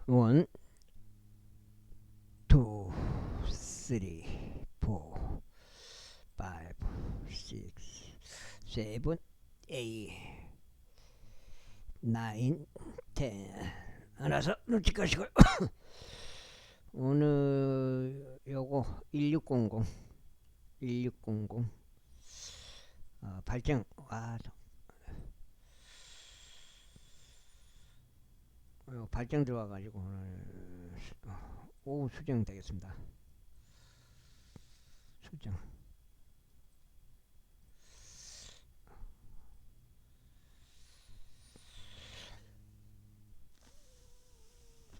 1, 2, 3, 4, 5, 6, 7, 8, 9, 10. 알아서 눈치 까시고요. 오늘 요거 1600 발정. 발정 들어와가지고 오늘 오후 수정 되겠습니다. 수정.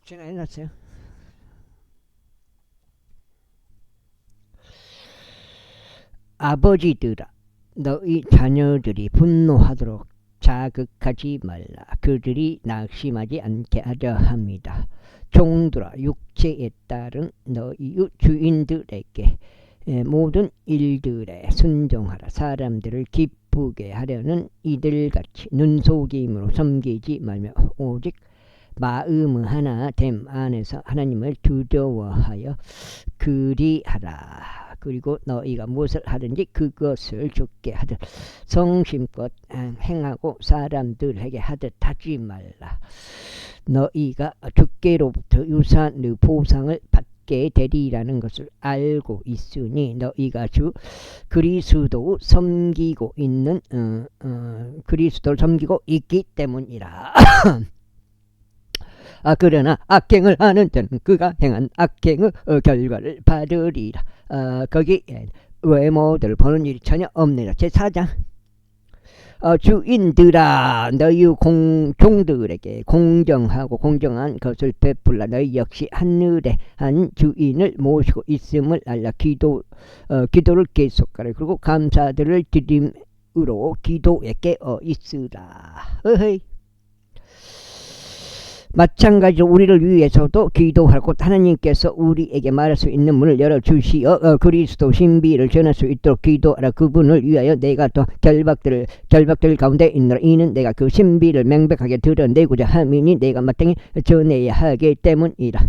제가 해놨어요. 아버지들아, 너희 자녀들이 분노하도록 자극하지 말라. 그들이 낙심하지 않게 하려 합니다. 종들아, 육체에 따른 너희 주인들에게 모든 일들에 순종하라. 사람들을 기쁘게 하려는 이들같이 눈속임으로 섬기지 말며 오직 마음 하나 됨 안에서 하나님을 두려워하여 그리하라. 그리고 너희가 무엇을 하든지 그것을 주께 하듯 성심껏 행하고 사람들에게 하듯 하지 말라. 너희가 주께로부터 유산의 보상을 받게 되리라는 것을 알고 있으니 너희가 주 그리스도를 섬기고 있기 때문이라. 그러나 악행을 하는 자는 그가 행한 악행의 결과를 받으리라. 거기 외모들을 보는 일이 전혀 없느니라. 제4장. 주인들아, 너희 종들에게 공정하고 공정한 것을 베풀라. 너희 역시 하늘에 한 주인을 모시고 있음을 알라. 기도를 계속하라. 그리고 감사들을 드림으로 기도에 깨어 있으라. 마찬가지로 우리를 위해서도 기도하고 하나님께서 우리에게 말할 수 있는 문을 열어주시어 그리스도 신비를 전할 수 있도록 기도하라. 그분을 위하여 내가 또 결박들 가운데 있노라. 이는 내가 그 신비를 명백하게 드러내고자 함이니 내가 마땅히 전해야 하기 때문이라.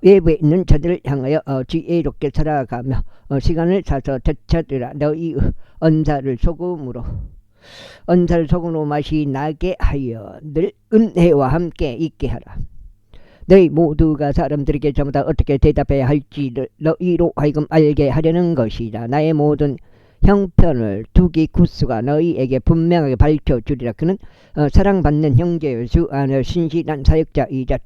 외부에 있는 자들을 향하여 지혜롭게 살아가며 시간을 사서 되찾으라. 너희 언사를 소금으로 맛이 나게 하여 늘 은혜와 함께 있게 하라. 너희 모두가 사람들에게 전부 다 어떻게 대답해야 할지를 너희로 하여금 알게 하려는 것이라. 나의 모든 형편을 두기쿠스가 너희에게 분명하게 밝혀주리라. 그는 사랑받는 형제요 주 안에 신실한 사역자이자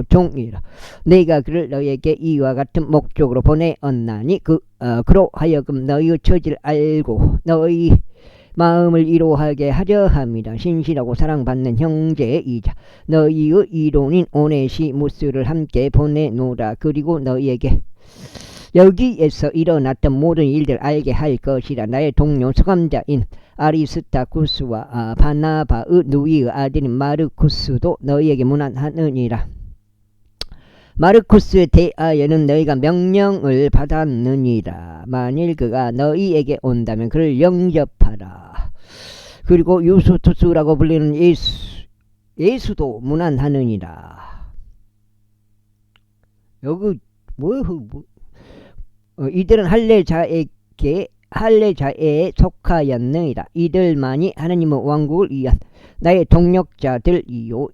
종이라. 내가 그를 너희에게 이와 같은 목적으로 보내었나니 그로 하여금 너희의 처지를 알고 너희 마음을 이로하게 하려 합니다. 신실하고 사랑받는 형제이자 너희의 이론인 오네시무스를 함께 보내노라. 그리고 너희에게 여기에서 일어났던 모든 일들을 알게 할 것이라. 나의 동료 수감자인 아리스타쿠스와 바나바의 누이의 아들인 마르쿠스도 너희에게 문안하느니라. 마르쿠스에 대하여는 너희가 명령을 받았느니라. 만일 그가 너희에게 온다면 그를 영접하라. 그리고 유스투스라고 불리는 예수도 문안하느니라. 여기 이들은 할례자에 속하였느니라. 이들만이 하나님의 왕국을 위한 나의 동력자들이요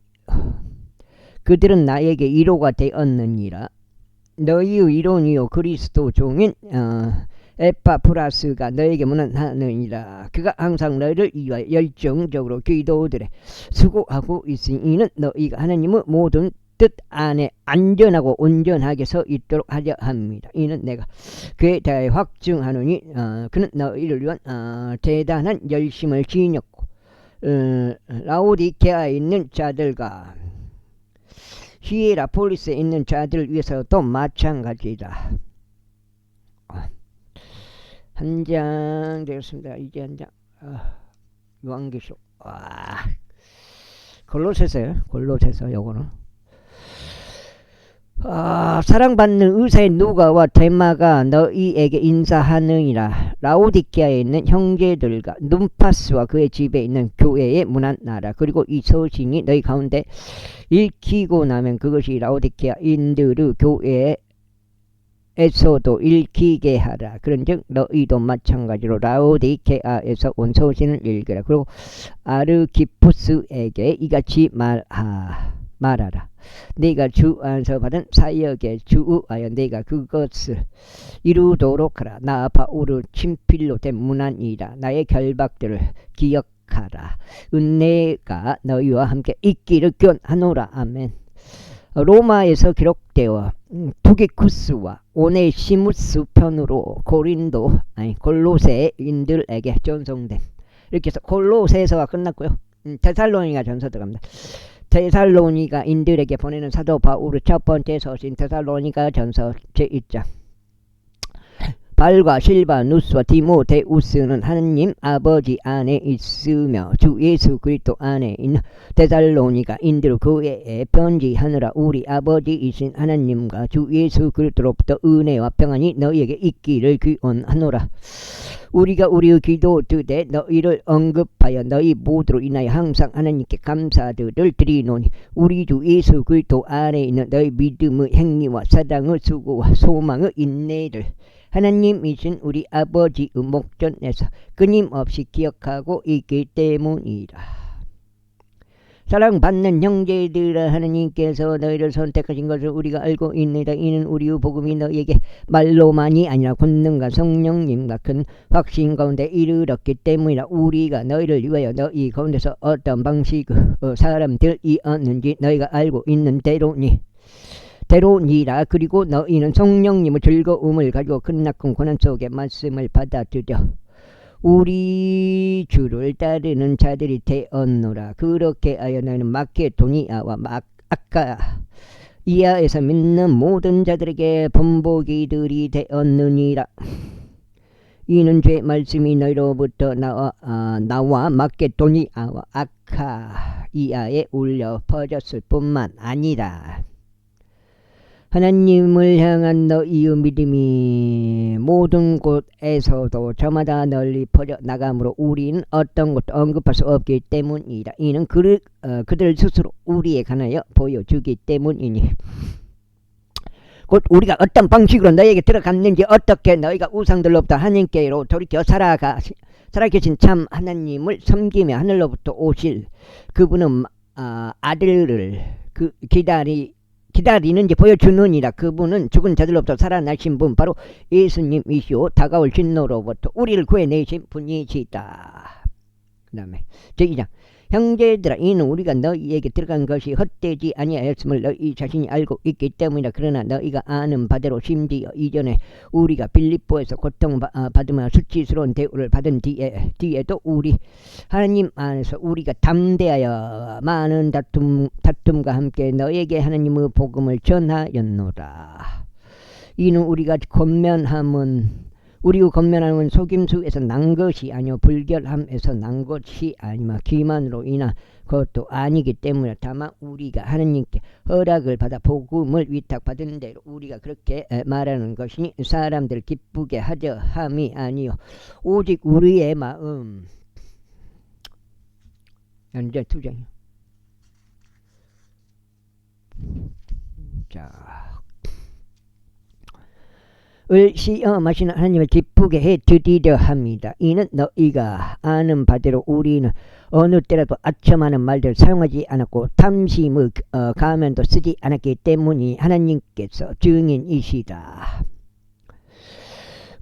그들은 나에게 위로가 되었느니라. 너희의 이론이요 그리스도 종인 에파프라스가 너에게 문안하느니라. 그가 항상 너희를 위하여 열정적으로 기도들에 수고하고 있으니 이는 너희가 하나님의 모든 뜻 안에 안전하고 온전하게 서 있도록 하려 합니다. 이는 내가 그에 대하여 확증하노니 그는 너희를 위한 대단한 열심을 지녔고 라오디게아에 있는 자들과 히에라폴리스에 있는 자들을 위해서도 마찬가지다. 한 장 되었습니다. 이제 한 장. 요한계시록. 골로새서요. 요거는. 사랑받는 의사의 누가와 데마가 너희에게 인사하느니라. 라오디게아에 있는 형제들과 눈파스와 그의 집에 있는 교회에 문안하라. 그리고 이 서신이 너희 가운데 읽히고 나면 그것이 라오디게아 인들의 교회에서도 읽히게 하라. 그런즉 너희도 마찬가지로 라오디게아에서 온 서신을 읽으라. 그리고 아르기푸스에게 이같이 말하라. 네가 주 안에서 받은 사역에 주의하여 네가 그것을 이루도록 하라. 나 바울의 친필로 된 문안이라. 나의 결박들을 기억하라. 은혜가 너희와 함께 있기를 권하노라. 아멘. 로마에서 기록되어 투기쿠스와 오네시무스 편으로 골로새인들에게 전송된, 이렇게 해서 골로새서가 끝났고요. 데살로니가 전서 들어갑니다. 데살로니가인들에게 보내는 사도 바울의 첫 번째 서신 데살로니가 전서 제1장. 발과 실바누스와 디모데우스는 하느님 아버지 안에 있으며 주 예수 그리스도 안에 있는 데살로니가인들 교회에 편지하느라 우리 아버지이신 하나님과 주 예수 그리스도로부터 은혜와 평안이 너희에게 있기를 기원하노라. 우리가 우리의 기도 드되 너희를 언급하여 너희 모두로 인하여 항상 하나님께 감사들을 드리노니 우리 주 예수 그리스도 안에 있는 너희 믿음의 행위와 사랑의 수고와 소망의 인내를 하나님이신 우리 아버지의 목전에서 끊임없이 기억하고 있기 때문이라. 사랑받는 형제들아, 하나님께서 너희를 선택하신 것을 우리가 알고 있느니라. 이는 우리의 복음이 너희에게 말로만이 아니라 권능과 성령님과 큰 확신 가운데 이르렀기 때문이라. 우리가 너희를 위하여 너희 가운데서 어떤 방식의 사람들이었는지 너희가 알고 있는 대로니라. 그리고 너희는 성령님의 즐거움을 가지고 크나큰 고난 속에 말씀을 받아들여 우리 주를 따르는 자들이 되었노라. 그렇게 하여 너희는 마케도니아와 아카이아에서 믿는 모든 자들에게 본보기들이 되었느니라. 이는 죄 말씀이 너희로부터 나와 마케도니아와 아카이아에 울려 퍼졌을 뿐만 아니라 하나님을 향한 너희의 믿음이 모든 곳에서도 저마다 널리 퍼져 나가므로 우리는 어떤 것도 언급할 수 없기 때문이다. 이는 그들 스스로 우리에 관하여 보여주기 때문이니 곧 우리가 어떤 방식으로 너희에게 들어갔는지, 어떻게 너희가 우상들로부터 하나님께로 돌이켜 살아계신 참 하나님을 섬기며 하늘로부터 오실 그분은 아들을 기다리는지 보여주느니라. 그분은 죽은 자들로부터 살아나신 분, 바로 예수님이시오. 다가올 진노로부터 우리를 구해내신 분이시다. 그 다음에 제2장. 형제들아, 이는 우리가 너희에게 들어간 것이 헛되지 아니하였음을 너희 자신이 알고 있기 때문이라. 그러나 너희가 아는 바대로 심지어 이전에 우리가 빌립보에서 고통받으며 수치스러운 대우를 받은 뒤에도 우리 하나님 안에서 우리가 담대하여 많은 다툼과 함께 너희에게 하나님의 복음을 전하였노라. 이는 우리의 권면함은 속임수에서 난 것이 아니요 불결함에서 난 것이 아니며 기만으로 인한 것도 아니기 때문에 다만 우리가 하나님께 허락을 받아 복음을 위탁받은 대로 우리가 그렇게 말하는 것이니 사람들을 기쁘게 하려 함이 아니요 오직 우리의 마음. 현재 2장이요. 자, 을 시험하시는 하나님을 기쁘게 해드리려 합니다. 이는 너희가 아는 바대로 우리는 어느 때라도 아첨하는 말들을 사용하지 않았고 탐심의 가면도 쓰지 않았기 때문이 하나님께서 증인이시다.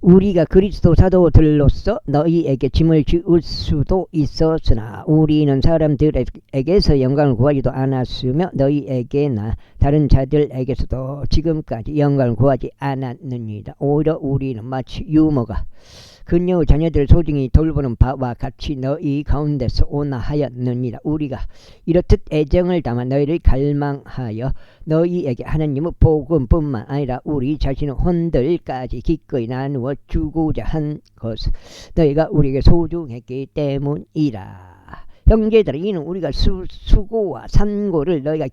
우리가 그리스도 사도들로서 너희에게 짐을 지을 수도 있었으나 우리는 사람들에게서 영광을 구하지도 않았으며 너희에게나 다른 자들에게서도 지금까지 영광을 구하지 않았느니라. 오히려 우리는 마치 유모가 그녀의 자녀들을 소중히 돌보는 바와 같이 너희 가운데서 오나 하였느니라. 우리가 이렇듯 애정을 담아 너희를 갈망하여 너희에게 하나님의 복음뿐만 아니라 우리 자신의 혼들까지 기꺼이 나누어 주고자 한 것은 너희가 우리에게 소중했기 때문이라. 형제들아, 이는 우리가 수고와 산고를 너희가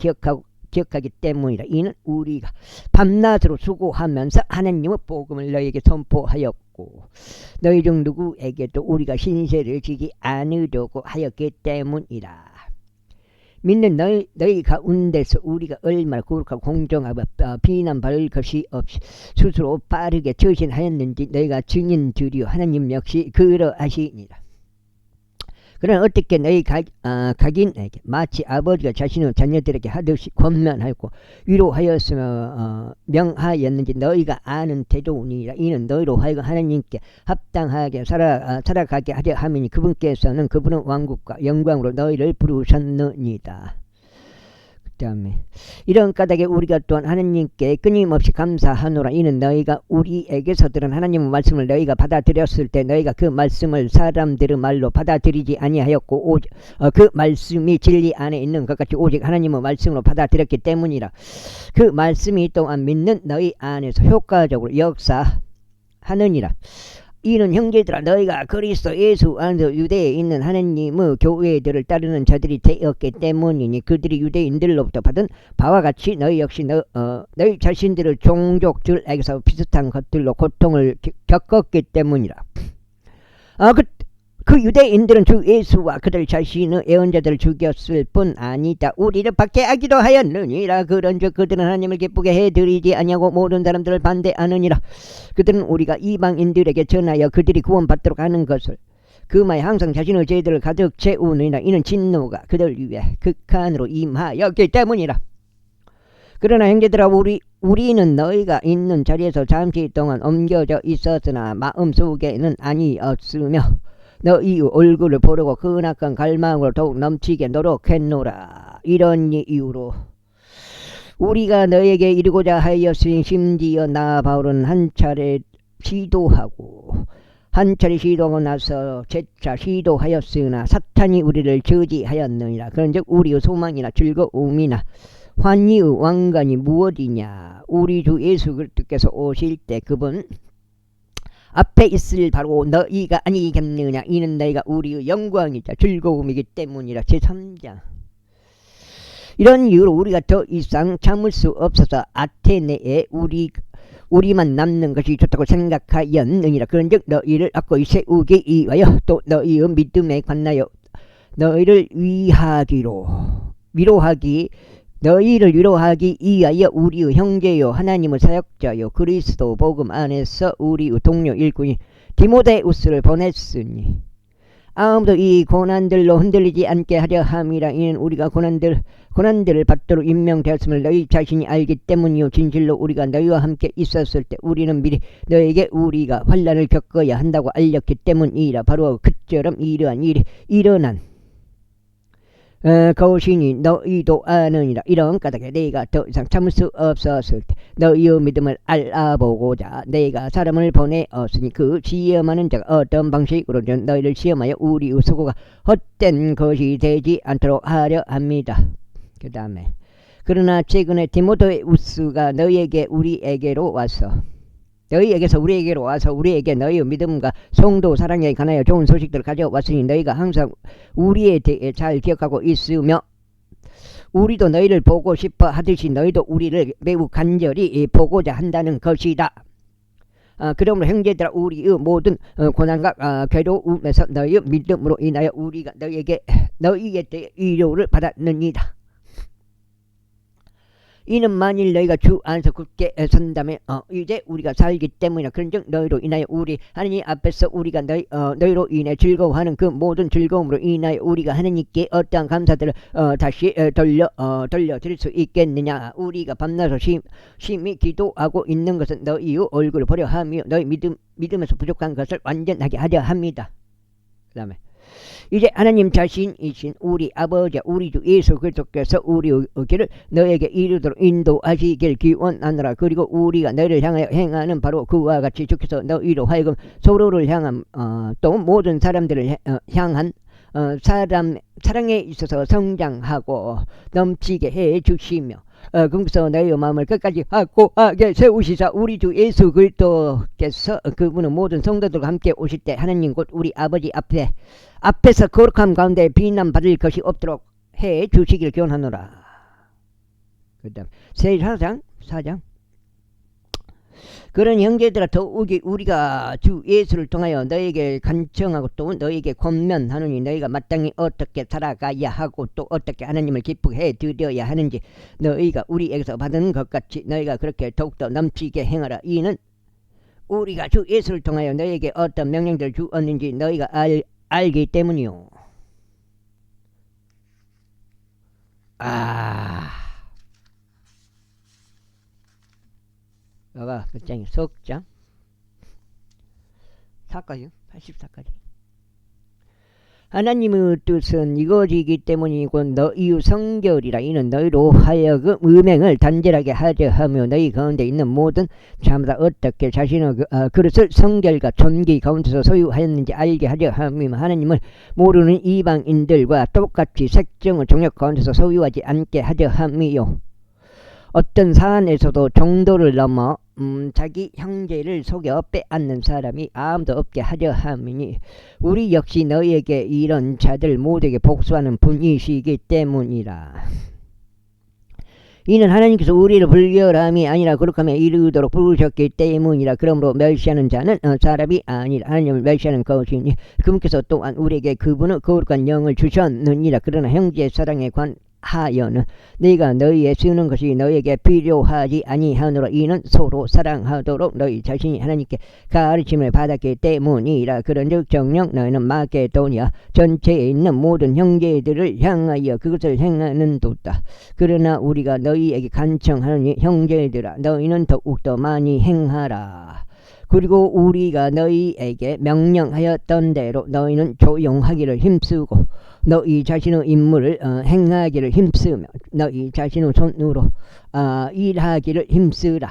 기억하기 때문이라. 이는 우리가 밤낮으로 수고하면서 하나님의 복음을 너희에게 선포하였고 너희 중 누구에게도 우리가 신세를 지지 않으려고 하였기 때문이라. 믿는 너희 가운데서 우리가 얼마나 거룩하고 공정하고 비난받을 것이 없이 스스로 빠르게 처신하였는지 너희가 증인들이요 하나님 역시 그러하시니라. 그러나 어떻게 너희 각인에게 마치 아버지가 자신의 자녀들에게 하듯이 권면하고 위로하였으며 명하였는지 너희가 아는 태도니라. 이는 너희로 하여금 하나님께 합당하게 살아가게 하려 함이니 그분께서는 그분의 왕국과 영광으로 너희를 부르셨느니라. 그 다음에 이런 까닭에 우리가 또한 하나님께 끊임없이 감사하노라. 이는 너희가 우리에게서 들은 하나님의 말씀을 너희가 받아들였을 때 너희가 그 말씀을 사람들의 말로 받아들이지 아니하였고 그 말씀이 진리 안에 있는 것 같이 오직 하나님의 말씀으로 받아들였기 때문이라. 그 말씀이 또한 믿는 너희 안에서 효과적으로 역사하느니라. 이는 형제들아 너희가 그리스도 예수 안에서 유대에 있는 하나님의 교회들을 따르는 자들이 되었기 때문이니 그들이 유대인들로부터 받은 바와 같이 너희 역시 너희 자신들의 종족들에게서 비슷한 것들로 고통을 겪었기 때문이라. 그 유대인들은 주 예수와 그들 자신의 예언자들을 죽였을 뿐 아니다. 우리를 박해하기도 하였느니라. 그런즉 그들은 하나님을 기쁘게 해드리지 아니하고 모든 사람들을 반대하느니라. 그들은 우리가 이방인들에게 전하여 그들이 구원받도록 하는 것을 그마에 항상 자신의 죄들을 가득 채우느니라. 이는 진노가 그들 위에 극한으로 임하였기 때문이라. 그러나 형제들아 우리는 너희가 있는 자리에서 잠시 동안 옮겨져 있었으나 마음속에는 아니었으며 너희 얼굴을 보려고 그낙한 갈망으로 더욱 넘치게 노력했노라. 이런 이유로 우리가 너에게 이르고자 하였으니 심지어 나 바울은 한 차례 시도하고 나서 재차 시도하였으나 사탄이 우리를 저지하였느니라. 그런즉 우리의 소망이나 즐거움이나 환희의 왕관이 무엇이냐. 우리 주 예수 그리스도께서 오실 때 그분 앞에 있을 바로 너희가 아니겠느냐. 이는 너희가 우리의 영광이자 즐거움이기 때문이라. 제3장. 이런 이유로 우리가 더 이상 참을 수 없어서 아테네에 우리만 남는 것이 좋다고 생각하였느니라. 그런즉 너희를 악고히 세우기 위하여 또 너희의 믿음에 관하여 너희를 위로하기 위하여 우리의 형제요 하나님의 사역자요 그리스도 복음 안에서 우리의 동료 일꾼이 디모데우스를 보냈으니 아무도 이 고난들로 흔들리지 않게 하려 함이라. 이는 우리가 고난들을 받도록 임명되었음을 너희 자신이 알기 때문이요. 진실로 우리가 너희와 함께 있었을 때 우리는 미리 너에게 우리가 환난을 겪어야 한다고 알렸기 때문이라. 바로 그처럼 이러한 일이 일어난 것이니 너희도 아느니라. 이런 까닭에 내가 더 이상 참을 수 없었을 때 너희의 믿음을 알아보고자 내가 사람을 보내었으니 그 시험하는 자가 어떤 방식으로든 너희를 시험하여 우리의 수고가 헛된 것이 되지 않도록 하려 합니다. 그 다음에 그러나 최근에 디모데우스가 너희에게서 우리에게로 와서 우리에게 너희의 믿음과 성도 사랑에 관하여 좋은 소식들을 가져왔으니 너희가 항상 우리에 대해 잘 기억하고 있으며 우리도 너희를 보고 싶어 하듯이 너희도 우리를 매우 간절히 보고자 한다는 것이다. 그러므로 형제들아 우리의 모든 고난과 괴로움에서 너희의 믿음으로 인하여 우리가 너희에 대해 위로를 받았느니라. 이는 만일 너희가 주 안에서 굳게 선다면 이제 우리가 살기 때문이라. 그런즉 너희로 인하여 우리 하나님 앞에서 우리가 너희로 인해 즐거워하는 그 모든 즐거움으로 인하여 우리가 하나님께 어떠한 감사들을 다시 돌려드릴 수 있겠느냐. 우리가 밤낮으로 심히 기도하고 있는 것은 너희의 얼굴을 보려 하며 너희 믿음에서 부족한 것을 완전하게 하려 합니다. 그 다음에 이제 하나님 자신이신 우리 아버지 우리 주 예수 그리스도께서 우리의 길을 너에게 이르도록 인도하시길 기원하노라. 그리고 우리가 너희를 향하여 행하는 바로 그와 같이 주께서 너희로 하여금 서로를 향한 또 모든 사람들을 향한 사랑에 있어서 성장하고 넘치게 해 주시며 그래서 너희의 마음을 끝까지 확고하게 세우시사 우리 주 예수 그리스도께서 그분은 모든 성도들과 함께 오실 때 하나님 곧 우리 아버지 앞에서 거룩함 가운데 비난받을 것이 없도록 해 주시길 기원하노라. 그 다음 제4장 그런 형제들아 더욱이 우리가 주 예수를 통하여 너에게 간청하고 또 너에게 권면하느니 너희가 마땅히 어떻게 살아가야 하고 또 어떻게 하나님을 기쁘게 드려야 하는지 너희가 우리에게서 받은 것 같이 너희가 그렇게 더욱더 넘치게 행하라. 이는 우리가 주 예수를 통하여 너에게 어떤 명령들을 주었는지 너희가 알기 때문이요. 여가 몇 장이 석장 4까지 84까지 하나님의 뜻은 이것이기 때문이고 너희의 성결이라. 이는 너희로 하여금 음행을 단절하게 하려 하며 너희 가운데 있는 모든 자마다 어떻게 자신의 그릇을 성결과 존귀 가운데서 소유하였는지 알게 하려 하며 하나님을 모르는 이방인들과 똑같이 색정의 종역 가운데서 소유하지 않게 하려 함이요. 어떤 사안에서도 정도를 넘어 자기 형제를 속여 빼앗는 사람이 아무도 없게 하려 함이니 우리 역시 너희에게 이런 자들 모두에게 복수하는 분이시기 때문이라. 이는 하나님께서 우리를 불결함이 아니라 거룩함에 이르도록 부르셨기 때문이라. 그러므로 멸시하는 자는 사람이 아니라 하나님을 멸시하는 것이니 그분께서 또한 우리에게 그분의 거룩한 영을 주셨느니라. 그러나 형제의 사랑에 하여는 네가 너희에 쓰는 것이 너희에게 필요하지 아니하노라. 이는 서로 사랑하도록 너희 자신이 하나님께 가르침을 받았기 때문이라. 그런즉 정녕 너희는 마게도니아 전체에 있는 모든 형제들을 향하여 그것을 행하는도다. 그러나 우리가 너희에게 간청하느니 형제들아 너희는 더욱더 많이 행하라. 그리고 우리가 너희에게 명령하였던 대로 너희는 조용하기를 힘쓰고 너희 자신의 임무를 행하기를 힘쓰며 너희 자신의 손으로 일하기를 힘쓰라.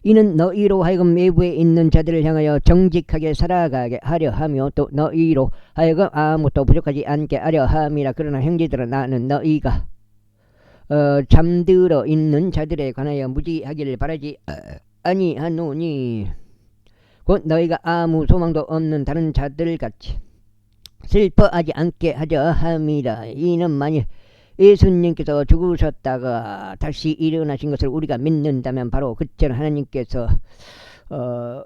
이는 너희로 하여금 외부에 있는 자들을 향하여 정직하게 살아가게 하려 하며 또 너희로 하여금 아무것도 부족하지 않게 하려 함이라. 그러나 형제들아 나는 너희가 잠들어 있는 자들에 관하여 무지하기를 바라지 아니하노니 곧 너희가 아무 소망도 없는 다른 자들같이 슬퍼하지 않게 하려 함이라. 이는 만일 예수님께서 죽으셨다가 다시 일어나신 것을 우리가 믿는다면 바로 그처럼 하나님께서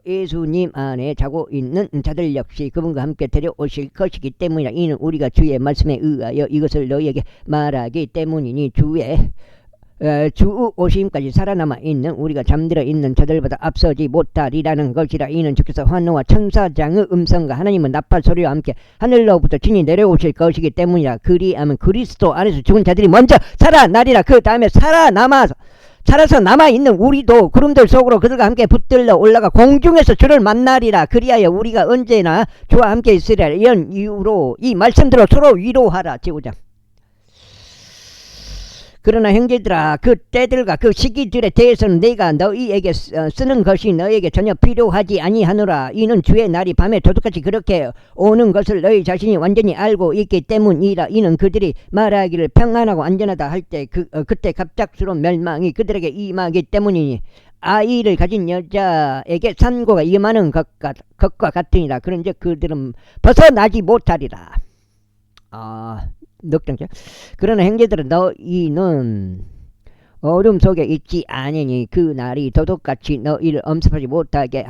예수님 안에 자고 있는 자들 역시 그분과 함께 데려오실 것이기 때문이라. 이는 우리가 주의 말씀에 의하여 이것을 너희에게 말하기 때문이니 주 오심까지 살아남아 있는 우리가 잠들어 있는 자들보다 앞서지 못하리라는 것이라. 이는 주께서 환호와 천사장의 음성과 하나님의 나팔 소리와 함께 하늘로부터 친히 내려오실 것이기 때문이라. 그리하면 그리스도 안에서 죽은 자들이 먼저 살아나리라. 그 다음에 살아서 남아있는 우리도 구름들 속으로 그들과 함께 붙들러 올라가 공중에서 주를 만나리라. 그리하여 우리가 언제나 주와 함께 있으리라. 이런 이유로 이 말씀대로 서로 위로하라. 제5장 그러나 형제들아 그 때들과 그 시기들에 대해서는 내가 너희에게 쓰는 것이 너희에게 전혀 필요하지 아니하노라. 이는 주의 날이 밤에 도둑같이 그렇게 오는 것을 너희 자신이 완전히 알고 있기 때문이라. 이는 그들이 말하기를 평안하고 안전하다 할 때 그때 갑작스러운 멸망이 그들에게 임하기 때문이니 아이를 가진 여자에게 산고가 임하는 것과 같으니라. 그런즉 그들은 벗어나지 못하리라. 넉장째. 그러나 형제들은 너희는 어둠 속에 있지 아니니 그 날이 도둑같이 너희를 엄습하지 못하게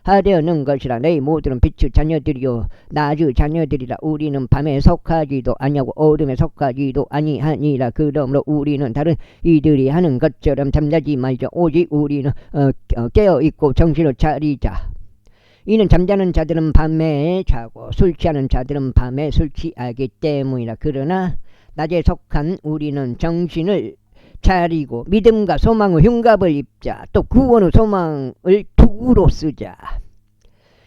하려는 것이라. 너희 모두는 빛의 자녀들이요 낮의 자녀들이라. 우리는 밤에 속하지도 아니하고 어둠에 속하지도 아니하니라. 그러므로 우리는 다른 이들이 하는 것처럼 잠자지 말자. 오직 우리는 깨어있고 정신을 차리자. 이는 잠자는 자들은 밤에 자고 술 취하는 자들은 밤에 술 취하기 때문이라. 그러나 낮에 속한 우리는 정신을 차리고 믿음과 소망의 흉갑을 입자. 또 구원의 소망을 도구로 쓰자.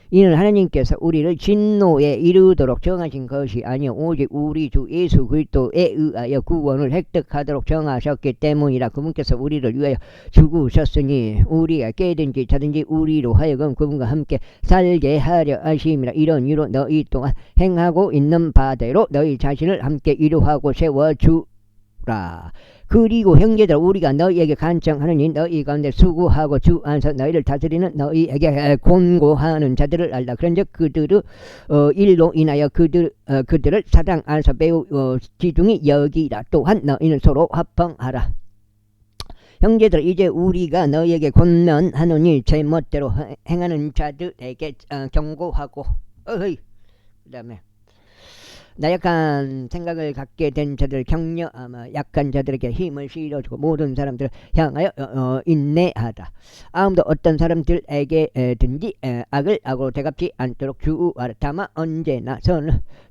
이는 하나님께서 우리를 진노에 이르도록 정하신 것이 아니요 오직 우리 주 예수 그리스도에 의하여 구원을 획득하도록 정하셨기 때문이라. 그분께서 우리를 위하여 죽으셨으니 우리가 깨든지 자든지 우리로 하여금 그분과 함께 살게 하려 하심이라. 이런 이유로 너희 또한 행하고 있는 바대로 너희 자신을 함께 위로하고 세워주고 하노라. 그리고 형제들 우리가 너희에게 간청하느니 너희 가운데 수고하고 주 안에서 너희를 다스리는 너희에게 권고하는 자들을 알라. 그런즉 그들의 일로 인하여 그들을 사랑 안에서 매우 지중히 여기라. 또한 너희는 서로 화평하라. 형제들 이제 우리가 너희에게 권면하노니 제멋대로 행하는 자들에게 경고하고 그 다음에 나약한 생각을 갖게 된 자들 격려하며 약한 자들에게 힘을 실어주고 모든 사람들을 향하여 인내하다. 아무도 어떤 사람들에게든지 악을 악으로 대갚지 않도록 주의하라. 다만 언제나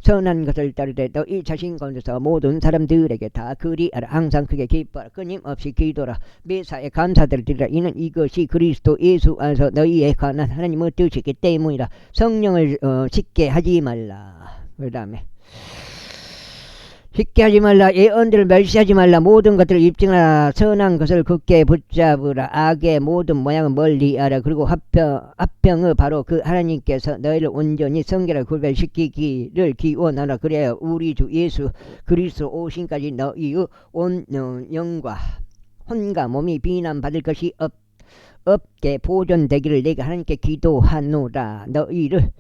선한 것을 따르되 너희 자신 가운데서 모든 사람들에게 다 그리하라. 항상 크게 기뻐하라. 끊임없이 기도라. 매사에 감사들을 드리라. 이는 이것이 그리스도 예수 안에서 너희에 관한 하나님의 뜻이기 때문이라. 성령을 쉽게 하지 말라. 그 다음에 쉽게 하지 말라. 예언들을 멸시하지 말라. 모든 것들을 입증하라. 선한 것을 굳게 붙잡으라. 악의 모든 모양은 멀리하라. 그리고 합병의 바로 그 하나님께서 너희를 온전히 성결하게 구별시키기를 기원하라. 그래야 우리 주 예수 그리스도 오신까지 너희의 온 영과 혼과 몸이 비난받을 것이 없게 보존되기를 내가 하나님께 기도하노라. 너희를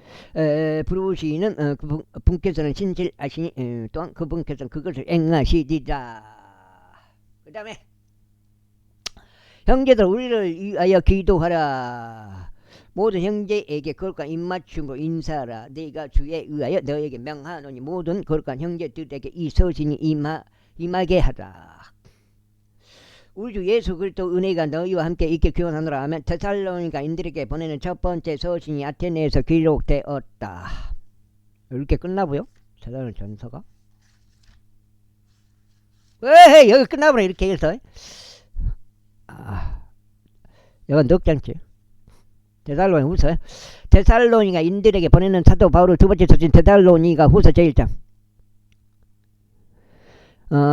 부르시는 분께서는 신실하시니 또한 그분께서는 그것을 행하시리라. 그 다음에 형제들 우리를 위하여 기도하라. 모든 형제에게 거룩한 입맞춤으로 인사하라. 내가 주에 의하여 너에게 명하노니 모든 거룩한 형제들에게 이 서신이 임하게 하라. 우리 주 예수 그리스도 은혜가 너희와 함께 있게 기원하노라 하면 데살로니가인들에게 보내는 첫 번째 서신이 아테네에서 기록되었다. 이렇게 끝나고요. 데살로니가 전서가 왜 여기 끝나버려 이렇게 해서 이건 넉장치. 데살로니가 후서 데살로니가인들에게 보내는 사도 바울의 두 번째 서신 데살로니가 후서 제1장.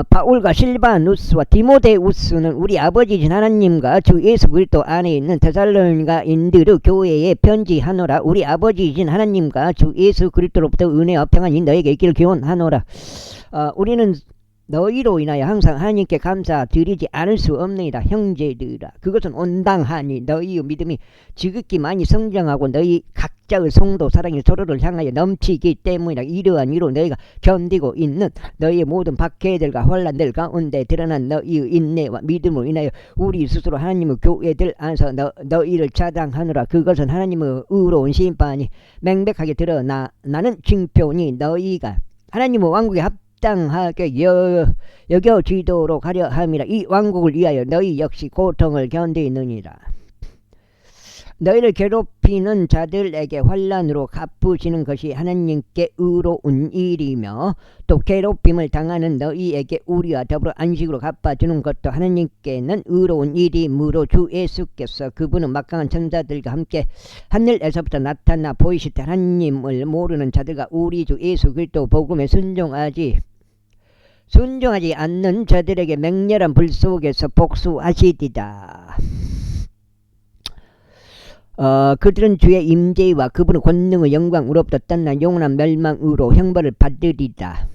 바울과 실바누스와 디모데우스는 우리 아버지이신 하나님과 주 예수 그리스도 안에 있는 데살로니가인들의 교회에 편지하노라. 우리 아버지이신 하나님과 주 예수 그리스도로부터 은혜와 평안이 너에게 있기를 기원하노라. 우리는 너희로 인하여 항상 하나님께 감사드리지 않을 수 없느니라. 형제들아 그것은 온당하니 너희의 믿음이 지극히 많이 성장하고 너희 각자의 성도 사랑이 서로를 향하여 넘치기 때문이라. 이러한 이로 너희가 견디고 있는 너희의 모든 박해들과 혼란들 가운데 드러난 너희의 인내와 믿음으로 인하여 우리 스스로 하나님의 교회들 안에서 너희를 자당하노라. 그것은 하나님의 의로운 심판이 맹백하게 드러나는 징표니 너희가 하나님의 왕국에 합당하게 여겨지도록 하려 함이라. 이 왕국을 위하여 너희 역시 고통을 견디느니라. 너희를 괴롭히는 자들에게 환난으로 갚으시는 것이 하나님께 의로운 일이며 또 괴롭힘을 당하는 너희에게 우리와 더불어 안식으로 갚아주는 것도 하나님께는 의로운 일이므로 주 예수께서 그분은 막강한 천사들과 함께 하늘에서부터 나타나 보이실 때 하나님을 모르는 자들과 우리 주 예수 그리스도 복음에 순종하지 않는 자들에게 맹렬한 불 속에서 복수하시리다. 그들은 주의 임재와 그분의 권능의 영광으로부터 떠난 영원한 멸망으로 형벌을 받으리다.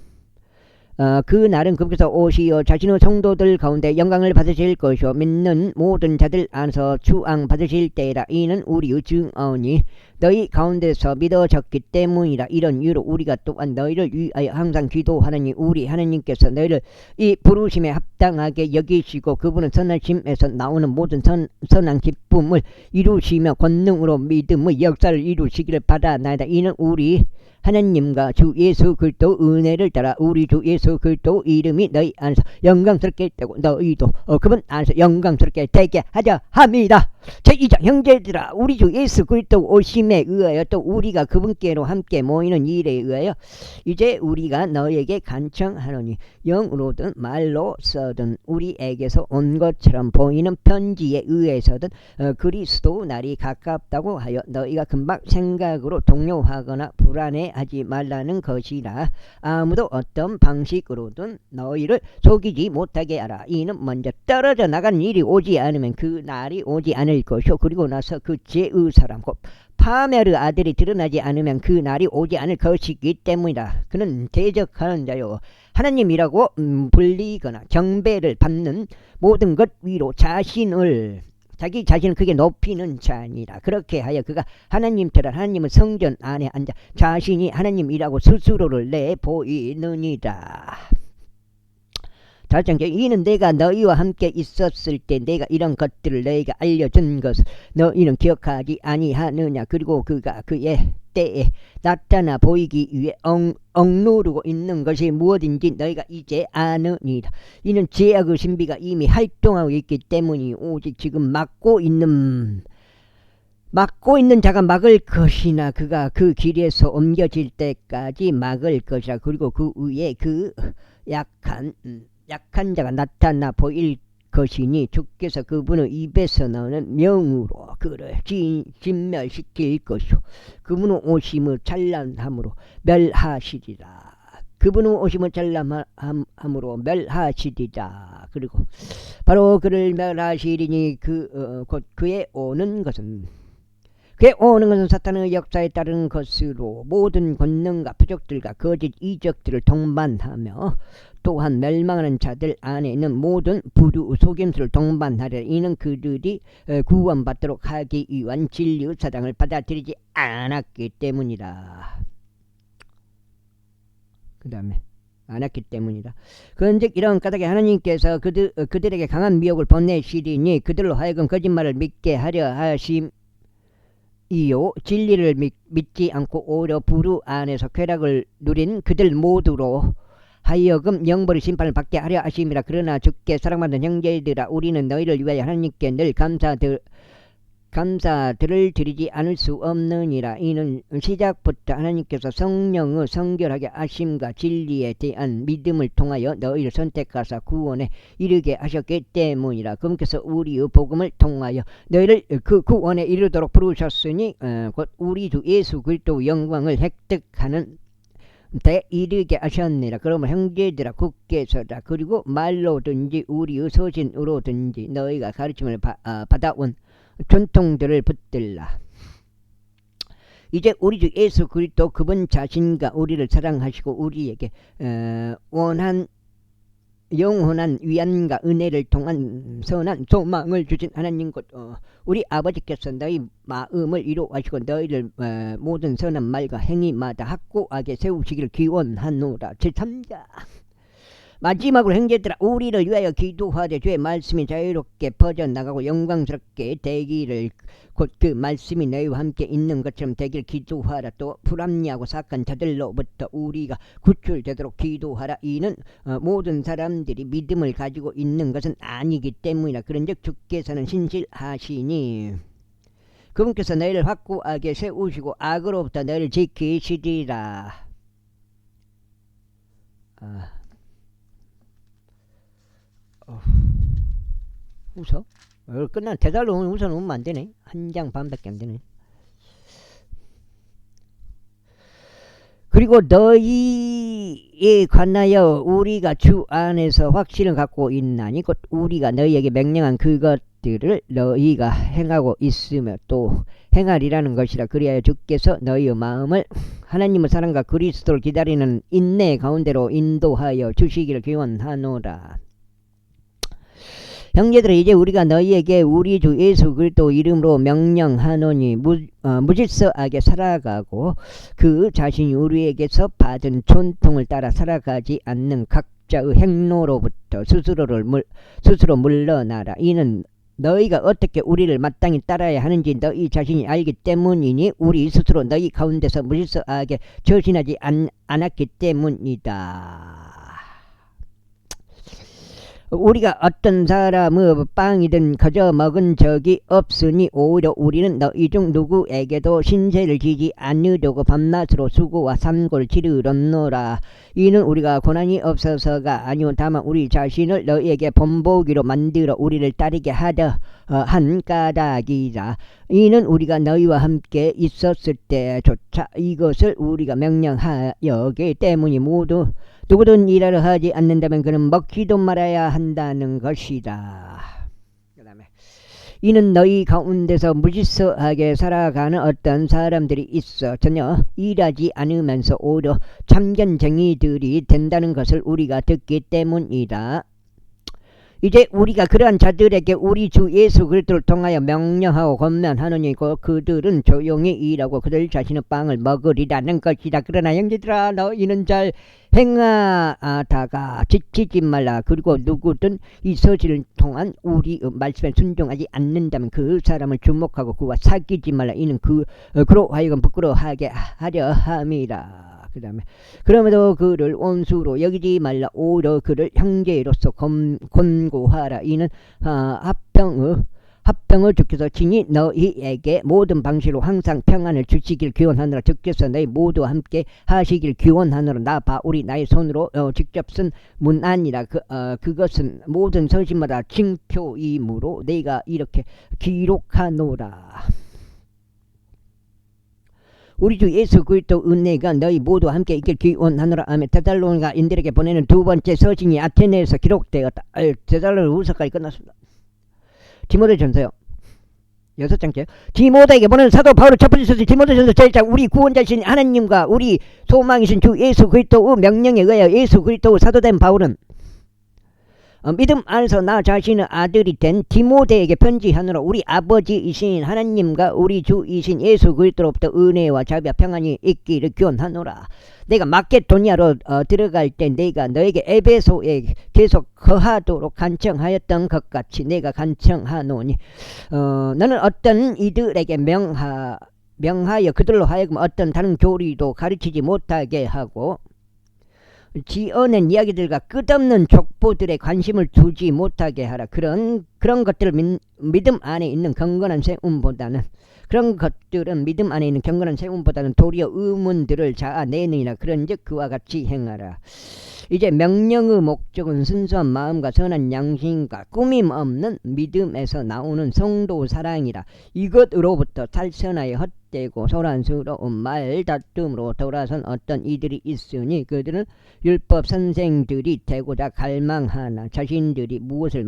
그 날은 그분께서 오시어 자신의 성도들 가운데 영광을 받으실 것이요 믿는 모든 자들 안에서 추앙 받으실 때라. 이는 우리의 증언이 너희 가운데서 믿어졌기 때문이라. 이런 이유로 우리가 또한 너희를 위하여 항상 기도하느니 우리 하나님께서 너희를 이 부르심에 합당하게 여기시고 그분은 선하심에서 나오는 모든 선한 기쁨을 이루시며 권능으로 믿음의 역사를 이루시기를 바라나이다. 이는 우리 하나님과 주 예수 그리스도 은혜를 따라 우리 주 예수 그리스도 이름이 너희 안에서 영광스럽게 되고 너희도 그분 안에서 영광스럽게 되게 하자 합니다. 제2장 형제들아 우리 주 예수 그리스도 오심에 의하여 또 우리가 그분께로 함께 모이는 일에 의하여 이제 우리가 너에게 간청하노니 영으로든 말로서든 우리에게서 온 것처럼 보이는 편지에 의해서든 그리스도 날이 가깝다고 하여 너희가 금방 생각으로 동요하거나 불안해하지 말라는 것이라. 아무도 어떤 방식으로든 너희를 속이지 못하게 하라. 이는 먼저 떨어져 나가는 일이 오지 않으면 그 날이 오지 않을 것이요 그리고 나서 그 죄의 사람 곧 파멸의 아들이 드러나지 않으면 그 날이 오지 않을 것이기 때문이다. 그는 대적하는 자요 하나님이라고 불리거나 경배를 받는 모든 것 위로 자기 자신을 크게 높이는 자니라. 그렇게 하여 그가 하나님처럼 하나님은 성전 안에 앉아 자신이 하나님이라고 스스로를 내보이느니라. 달장제 이는 내가 너희와 함께 있었을 때 내가 이런 것들을 너희에게 알려준 것을 너희는 기억하지 아니하느냐. 그리고 그가 그의 때에 나타나 보이기 위해 억누르고 있는 것이 무엇인지 너희가 이제 아느니라. 이는 죄악의 신비가 이미 활동하고 있기 때문이 오직 지금 막고 있는 자가 막을 것이나 그가 그 길에서 옮겨질 때까지 막을 것이라. 그리고 그 위에 그 약한 자가 나타나 보일 것이니 주께서 그분의 입에서 나오는 명으로 그를 진멸시킬 것이요 그분의 오심을 찬란함으로 멸하시리라. 그분의 오심을 찬란함으로 멸하시리라. 그리고 바로 그를 멸하시리니 곧 그의 오는 것은 사탄의 역사에 따르는 것으로 모든 권능과 부족들과 거짓 이적들을 동반하며 또한 멸망하는 자들 안에 있는 모든 부류 속임수를 동반하려. 이는 그들이 구원받도록 하기 위한 진리의 사랑을 받아들이지 않았기 때문이다. 그 다음에 않았기 때문이다. 그런즉 이런 까닭에 하나님께서 그들에게 강한 미혹을 보내시리니 그들로 하여금 거짓말을 믿게 하려 하심 이요 진리를 믿지 않고 오히려 부류 안에서 쾌락을 누린 그들 모두로 하여금 영벌의 심판을 받게 하려 하심이라. 그러나 주께 사랑받는 형제들아 우리는 너희를 위하여 하나님께 늘 감사들을 드리지 않을 수 없느니라. 이는 시작부터 하나님께서 성령의 성결하게 하심과 진리에 대한 믿음을 통하여 너희를 선택하사 구원에 이르게 하셨기 때문이라. 그분께서 우리의 복음을 통하여 너희를 그 구원에 이르도록 부르셨으니 곧 우리 주 예수 그리스도의 영광을 획득하는 데 이르게 하셨느니라. 그러면 형제들아 굳게 서라. 그리고 말로든지 우리의 서신으로든지 너희가 가르침을 받아온 전통들을 붙들라. 이제 우리 주 예수 그리스도 그분 자신과 우리를 사랑하시고 우리에게 영원한 위안과 은혜를 통한 선한 소망을 주신 하나님 곧 우리 아버지께서 너희 마음을 이루하시고 너희를 모든 선한 말과 행위마다 확고하게 세우시기를 기원하노라. 제3자 마지막으로 형제들아 우리를 위하여 기도하되 주의 말씀이 자유롭게 퍼져나가고 영광스럽게 되기를 곧 그 말씀이 너희와 함께 있는 것처럼 되기를 기도하라. 또 불합리하고 사악한 자들로부터 우리가 구출되도록 기도하라. 이는 모든 사람들이 믿음을 가지고 있는 것은 아니기 때문이라. 그런즉 주께서는 신실하시니 그분께서 너희를 확고하게 세우시고 악으로부터 너희를 지키시리라. 웃어? 끝난 대달로 웃어놓으면 안 되네. 한 장 반밖에 안 되네. 그리고 너희에 관하여 우리가 주 안에서 확신을 갖고 있나니 곧 우리가 너희에게 명령한 그것들을 너희가 행하고 있으며 또 행하리라는 것이라. 그리하여 주께서 너희의 마음을 하나님의 사랑과 그리스도를 기다리는 인내 가운데로 인도하여 주시기를 기원하노라. 형제들아 이제 우리가 너희에게 우리 주 예수 그리스도 이름으로 명령하노니 무질서하게 살아가고 그 자신이 우리에게서 받은 전통을 따라 살아가지 않는 각자의 행로로부터 스스로 물러나라. 이는 너희가 어떻게 우리를 마땅히 따라야 하는지 너희 자신이 알기 때문이니 우리 스스로 너희 가운데서 무질서하게 처신하지 않았기 때문이다. 우리가 어떤 사람의 빵이든 거저 먹은 적이 없으니 오히려 우리는 너희 중 누구에게도 신세를 지지 않으려고 밤낮으로 수고와 산고를 치르렀노라. 이는 우리가 고난이 없어서가 아니오 다만 우리 자신을 너희에게 본보기로 만들어 우리를 따르게 하려 한 까닭이라. 이는 우리가 너희와 함께 있었을 때조차 이것을 우리가 명령하였기 때문이 누구든 일하러 하지 않는다면 그는 먹지도 말아야 한다는 것이다. 그 다음에 이는 너희 가운데서 무질서하게 살아가는 어떤 사람들이 있어 전혀 일하지 않으면서 오히려 참견쟁이들이 된다는 것을 우리가 듣기 때문이다. 이제 우리가 그러한 자들에게 우리 주 예수 그리스도를 통하여 명령하고 권면하노니 그들은 조용히 일하고 그들 자신의 빵을 먹으리라는 것이다. 그러나 형제들아 너희는 잘 행하다가 지치지 말라. 그리고 누구든 이 서신을 통한 우리 말씀에 순종하지 않는다면 그 사람을 주목하고 그와 사귀지 말라. 이는 그로 하여금 부끄러워하게 하려 함이라. 그 다음에 그럼에도 그를 원수로 여기지 말라. 오히려 그를 형제로서 권고하라. 이는 합병을 주께서 친히 너희에게 모든 방식으로 항상 평안을 주시길 기원하노라. 주께서 너희 모두와 함께 하시길 기원하노라. 나 바울이 나의 손으로 직접 쓴 문안이라. 그것은 모든 서신마다 징표이므로 내가 이렇게 기록하노라. 우리 주 예수 그리스도 은혜가 너희 모두와 함께 있길 기원하노라. 아멘. 데살로니가인들에게 보내는 두 번째 서신이 아테네에서 기록되었다. 데살로니가후서까지 끝났습니다. 디모데전서요. 6장째. 디모데에게 보내는 사도 바울의 첫 번째 서신 디모데전서 1장. 우리 구원자신 하나님과 우리 소망이신 주 예수 그리스도의 명령에 의하여 예수 그리스도의 사도된 바울은 믿음 안에서 나 자신의 아들이 된 디모데에게 편지하노라. 우리 아버지이신 하나님과 우리 주이신 예수 그리스도로부터 은혜와 자비와 평안이 있기를 기원하노라. 내가 마케도니아로 들어갈 때 내가 너에게 에베소에 계속 거하도록 간청하였던 것 같이 내가 간청하노니 너는 어떤 이들에게 명하여 그들로 하여금 어떤 다른 교리도 가르치지 못하게 하고 지어낸 이야기들과 끝없는 족보들에 관심을 두지 못하게 하라. 그런 것들을 믿음 안에 있는 경건한 세움보다는 도리어 의문들을 자아내느니라. 그런즉 그와 같이 행하라. 이제 명령의 목적은 순수한 마음과 선한 양심과 꾸밈 없는 믿음에서 나오는 성도 사랑이라. 이것으로부터 탈선하여 헛되고 소란스러운 말다툼으로 돌아선 어떤 이들이 있으니 그들은 율법 선생들이 되고자 갈망하나 자신들이 무엇을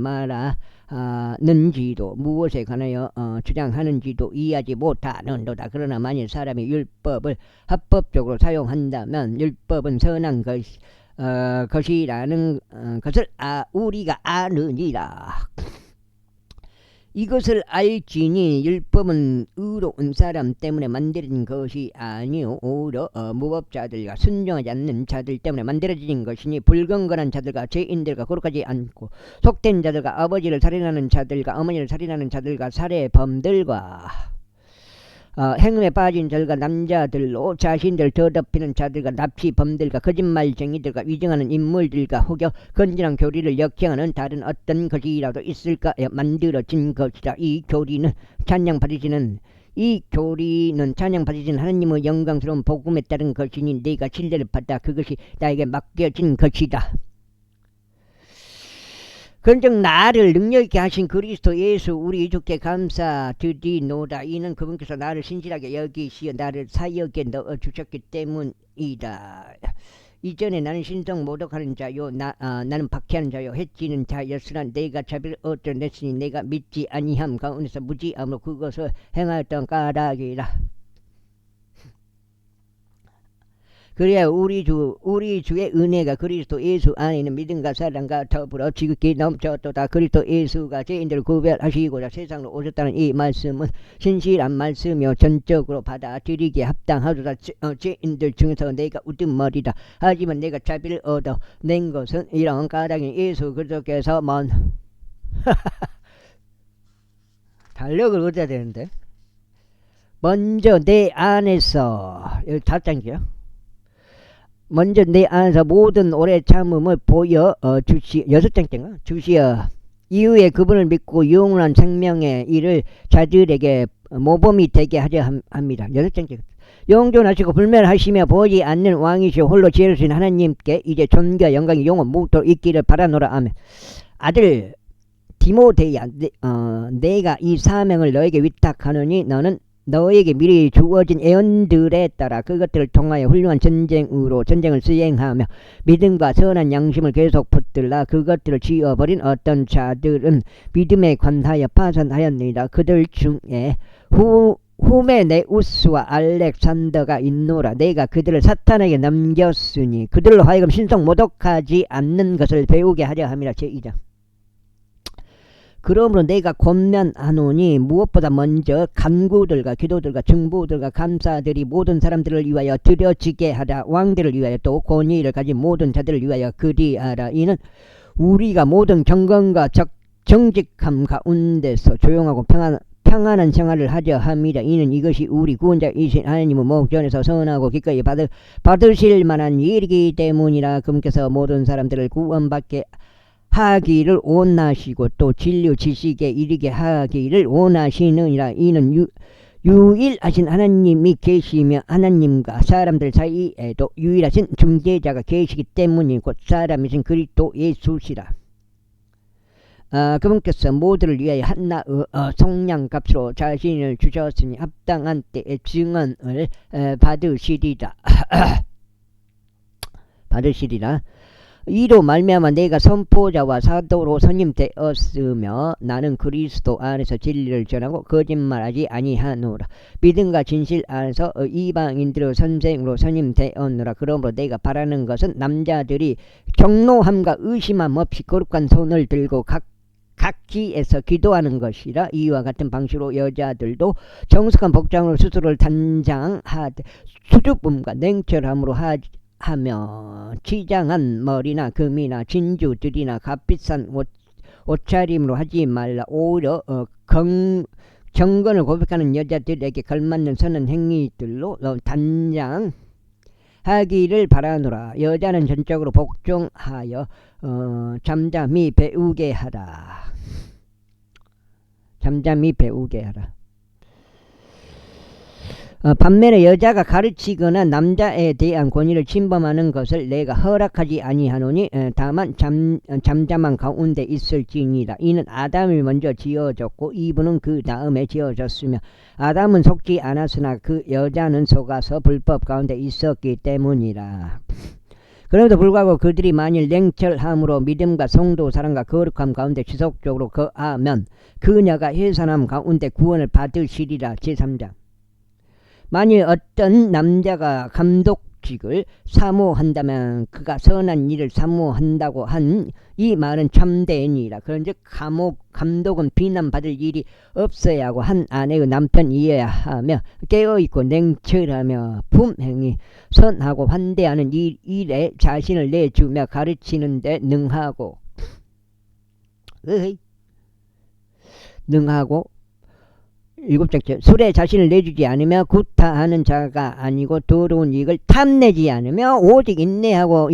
말하는지도 무엇에 관하여 주장하는지도 이해하지 못하는도다. 그러나 만일 사람이 율법을 합법적으로 사용한다면 율법은 선한 것이라는 것을 우리가 아느니라. 이것을 알지니 율법은 의로운 사람 때문에 만들어진 것이 아니요 오히려 무법자들과 순종하지 않는 자들 때문에 만들어진 것이니 불경건한 자들과 죄인들과 거룩하지 않고 속된 자들과 아버지를 살인하는 자들과 어머니를 살인하는 자들과 살해범들과 행음에 빠진 자들과 남자들로 자신들 더럽히는 자들과 납치범들과 거짓말쟁이들과 위증하는 인물들과 혹여 건전한 교리를 역행하는 다른 어떤 것이라도 있을까 만들어진 것이다. 이 교리는 찬양받으시는 하나님의 영광스러운 복음에 따른 것이니 네가 신뢰를 받아 그것이 나에게 맡겨진 것이다. 그런즉 나를 능력있게 하신 그리스도 예수 우리 주께 감사드리노라. 이는 그분께서 나를 신실하게 여기시어 나를 사역에 넣어주셨기 때문이다. 이전에 나는 신성 모독하는 자요 나는 박해하는 자요 해치는 자였으나 내가 자비를 얻어냈으니 내가 믿지 아니함 가운데서 무지함으로 그것을 행하였던 까닭이라. 그래야 우리 주의 은혜가 그리스도 예수 안에 있는 믿음과 사랑과 더불어 지극히 넘쳤도다. 그리스도 예수가 죄인들을 구별하시고자 세상으로 오셨다는 이 말씀은 신실한 말씀이요 전적으로 받아들이기에 합당하도다. 죄인들 중에서 내가 우두머리다. 하지만 내가 자비를 얻어낸 것은 이런 까닭이 예수 그리스도께서 달력을 얻어야 되는데 먼저 내 안에서 여기 4장이요. 먼저 내 안에서 모든 오래 참음을 보여 주시어 6장째인가 주시어 이후에 그분을 믿고 영원한 생명의 일을 자들에게 모범이 되게 하려 합니다. 6장째 영존하시고 불멸하시며 보지 않는 왕이시오 홀로 지혜로우신 하나님께 이제 존귀와 영광이 영원 무토록 있기를 바라노라. 아멘. 아들 디모데야 내가 이 사명을 너에게 위탁하노니 너는 너에게 미리 주어진 예언들에 따라 그것들을 통하여 훌륭한 전쟁을 수행하며 믿음과 선한 양심을 계속 붙들라. 그것들을 지어버린 어떤 자들은 믿음에 관하여 파산하였느니라. 그들 중에 후메네우스와 알렉산더가 있노라. 내가 그들을 사탄에게 넘겼으니 그들로 하여금 신성 모독하지 않는 것을 배우게 하려 함이라. 제2장. 그러므로 내가 권면하노니 무엇보다 먼저 간구들과 기도들과 중보들과 감사들이 모든 사람들을 위하여 드려지게 하라. 왕들을 위하여 또 권위를 가진 모든 자들을 위하여 그리하라. 이는 우리가 모든 경건과 정직함 가운데서 조용하고 평안한 생활을 하려 함이라. 이는 이것이 우리 구원자이신 하나님의 목전에서 선하고 기꺼이 받으실 만한 일이기 때문이라. 그분께서 모든 사람들을 구원받게 하기를 원하시고 또 진리 지식에 이르게 하기를 원하시느니라. 이는 유일하신 하나님이 계시며 하나님과 사람들 사이에도 유일하신 중재자가 계시기 때문이고 곧 사람이신 그리스도 예수시라. 그분께서 모두를 위하여 한나의 속량값으로 자신을 주셨으니 합당한 때에 증언을 받으시리라. 이로 말미암아 내가 선포자와 사도로 선임되었으며 나는 그리스도 안에서 진리를 전하고 거짓말하지 아니하노라. 믿음과 진실 안에서 이방인들의 선생으로 선임되었노라. 그러므로 내가 바라는 것은 남자들이 경노함과 의심함 없이 거룩한 손을 들고 각지에서 기도하는 것이라. 이와 같은 방식으로 여자들도 정숙한 복장으로 스스로를 단장하되 수줍음과 냉철함으로 하며 치장한 머리나 금이나 진주들이나 값비싼 옷차림으로 하지 말라. 오히려 경건을 고백하는 여자들에게 걸맞는 선한 행위들로 단장하기를 바라노라. 여자는 전적으로 복종하여 잠잠히 배우게 하라. 반면에 여자가 가르치거나 남자에 대한 권위를 침범하는 것을 내가 허락하지 아니하노니 다만 잠잠한 가운데 있을지니라. 이는 아담이 먼저 지어졌고 이브는 그 다음에 지어졌으며 아담은 속지 않았으나 그 여자는 속아서 불법 가운데 있었기 때문이라. 그럼에도 불구하고 그들이 만일 냉철함으로 믿음과 성도 사랑과 거룩함 가운데 지속적으로 거하면 그녀가 해산함 가운데 구원을 받으시리라. 제3장. 만일 어떤 남자가 감독직을 사모한다면 그가 선한 일을 사모한다고 한 이 말은 참되니라. 그런즉 감독은 비난받을 일이 없어야 하고 한 아내의 남편이어야 하며 깨어있고 냉철하며 품행이 선하고 환대하는 일에 자신을 내주며 가르치는 데 능하고 일곱째, 술에 자신을 내주지 않으며 구타하는 자가 아니고 더러운 이익을 탐내지 않으며 오직 인내하고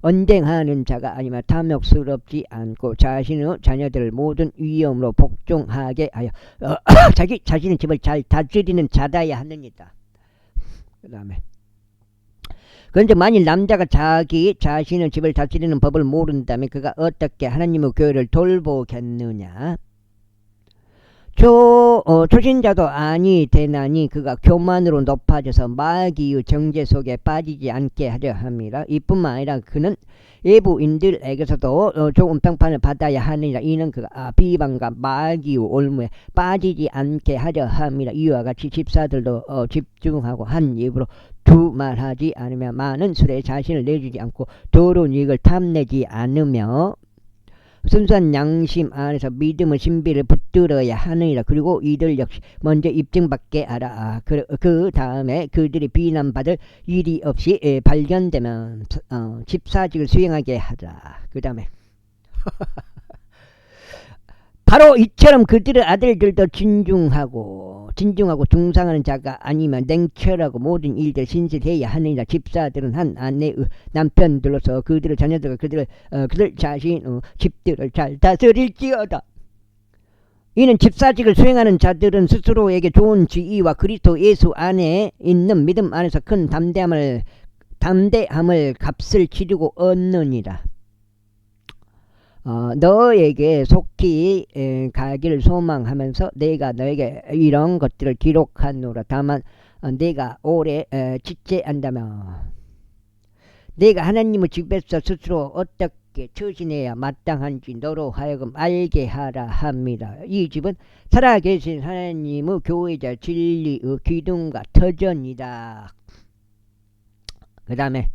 언쟁하는 자가 아니며 탐욕스럽지 않고 자신의 자녀들을 모든 위험으로 복종하게 하여 자신의 집을 잘 다스리는 자다야 하느니라. 그 다음에 그런데 만일 남자가 자신의 집을 다스리는 법을 모른다면 그가 어떻게 하나님의 교회를 돌보겠느냐. 초신자도 아니 되나니 그가 교만으로 높아져서 마귀의 정죄 속에 빠지지 않게 하려 함이라. 이뿐만 아니라 그는 외부인들에게서도 좋은 평판을 받아야 하느니라. 이는 그가 비방과 마귀의 올무에 빠지지 않게 하려 함이라. 이와 같이 집사들도 집중하고 한 입으로 두말하지 않으며 많은 술에 자신을 내주지 않고 더러운 이익을 탐내지 않으며 순수한 양심 안에서 믿음의 신비를 붙들어야 하느니라. 그리고 이들 역시 먼저 입증받게 하라. 그 다음에 그들이 비난받을 일이 없이 발견되면 집사직을 수행하게 하라. 그 다음에 바로 이처럼 그들의 아들들도 진중하고 중상하는 자가 아니면 냉철하고 모든 일들 신실해야 하느니라. 집사들은 한 아내의 남편들로서 그들의 자녀들과 그들 자신의 집들을 잘 다스릴지어다. 이는 집사직을 수행하는 자들은 스스로에게 좋은 지위와 그리스도 예수 안에 있는 믿음 안에서 큰 담대함을 값을 치르고 얻느니라. 너에게 속히 가기를 소망하면서 내가 너에게 이런 것들을 기록하노라. 다만 내가 오래 지체한다면 내가 하나님의 집에서 스스로 어떻게 처신해야 마땅한지 너로 하여금 알게 하라 합니다. 이 집은 살아계신 하나님의 교회자 진리의 기둥과 터전이다. 그 다음에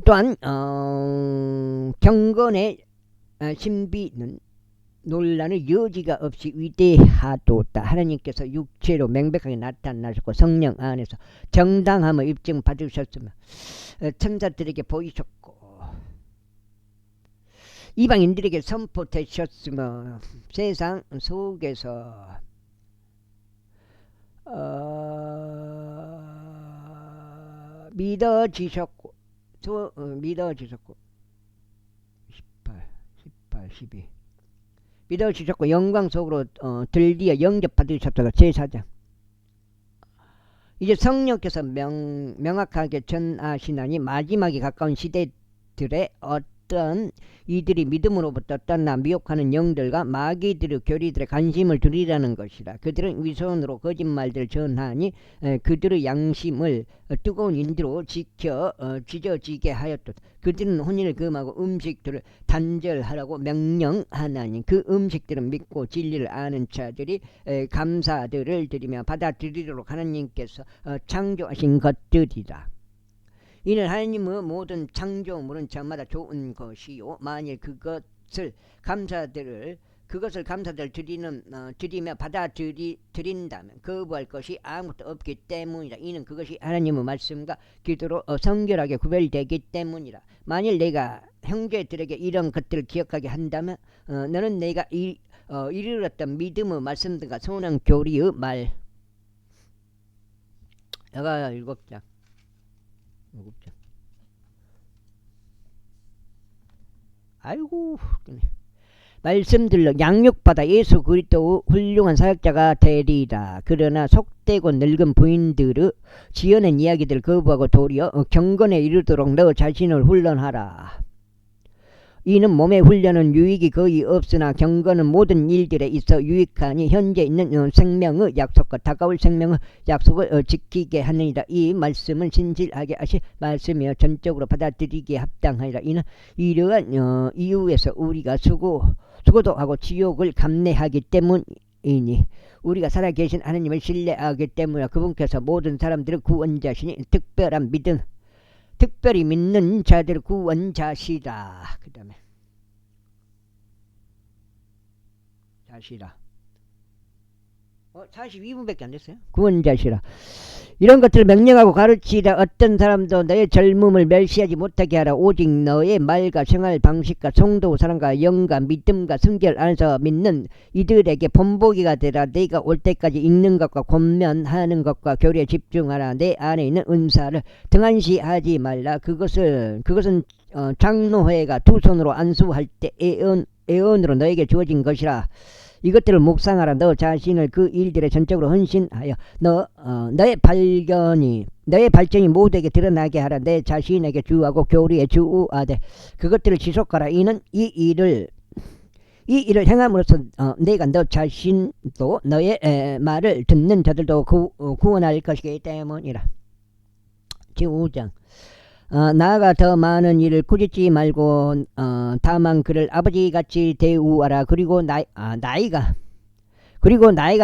또한 경건의 신비는 논란의 여지가 없이 위대하도다. 하나님께서 육체로 명백하게 나타나셨고 성령 안에서 정당함을 입증 받으셨으며 천사들에게 보이셨고 이방인들에게 선포되셨으며 세상 속에서 믿어지셨고 18, 12 믿어지셨고 영광 속으로 들리어 영접받으셨다가 제4장. 이제 성령께서 명확하게 전하시나니 마지막에 가까운 시대들의 어떤 이들이 믿음으로부터 떠나 미혹하는 영들과 마귀들의 교리들의 관심을 두리라는 것이라. 그들은 위선으로 거짓말들을 전하니 그들의 양심을 뜨거운 인도로 찢어지게 하였다. 그들은 혼인을 금하고 음식들을 단절하라고 명령하나니 그 음식들은 믿고 진리를 아는 자들이 감사들을 드리며 받아들이도록 하나님께서 창조하신 것들이다. 이는 하나님의 모든 창조물은 저마다 좋은 것이요 만일 그것을 감사들 드리며 받아들인다면 거부할 것이 아무것도 없기 때문이라. 이는 그것이 하나님의 말씀과 기도로 성결하게 구별되기 때문이라. 만일 내가 형제들에게 이런 것들을 기억하게 한다면 너는 내가 이르렀던 믿음의 말씀들과 소원 교리의 말 여가 7장 아이고 말씀들로 양육받아 예수 그리스도의 훌륭한 사역자가 되리라. 그러나 속되고 늙은 부인들의 지어낸 이야기들을 거부하고 도리어 경건에 이르도록 너 자신을 훈련하라. 이는 몸의 훈련은 유익이 거의 없으나 경건은 모든 일들에 있어 유익하니 현재 있는 생명의 약속과 다가올 생명의 약속을 지키게 하느니라. 이 말씀은 신실하게 하신 말씀이여 전적으로 받아들이기에 합당하니라. 이는 이러한 이유에서 우리가 수고도 하고 지옥을 감내하기 때문이니 우리가 살아계신 하나님을 신뢰하기 때문이라. 그분께서 모든 사람들의 구원자시니 특별히 믿는 자들 구원자시라. 그 다음에 자시라 42분밖에 안 됐어요. 구원자시라. 이런 것들을 명령하고 가르치라. 어떤 사람도 너의 젊음을 멸시하지 못하게 하라. 오직 너의 말과 생활 방식과 성도 사랑과 영과 믿음과 성결 안에서 믿는 이들에게 본보기가 되라. 내가 올 때까지 읽는 것과 권면하는 것과 교리에 집중하라. 내 안에 있는 은사를 등한시하지 말라. 그것은 장로회가 두 손으로 안수할 때 애언으로 너에게 주어진 것이라. 이것들을 묵상하라. 너 자신을 그 일들에 전적으로 헌신하여 너의 발전이 모두에게 드러나게 하라. 내 자신에게 주하고 교리에 주하되 그것들을 지속하라. 이는 이 일을 행함으로써 내가 너 자신도 너의 말을 듣는 자들도 구원할 것이기 때문이라. 제5장 나아가 더 많은 일을 꾸짖지 말고 다만 그를 아버지같이 대우하라. 그리고 나이가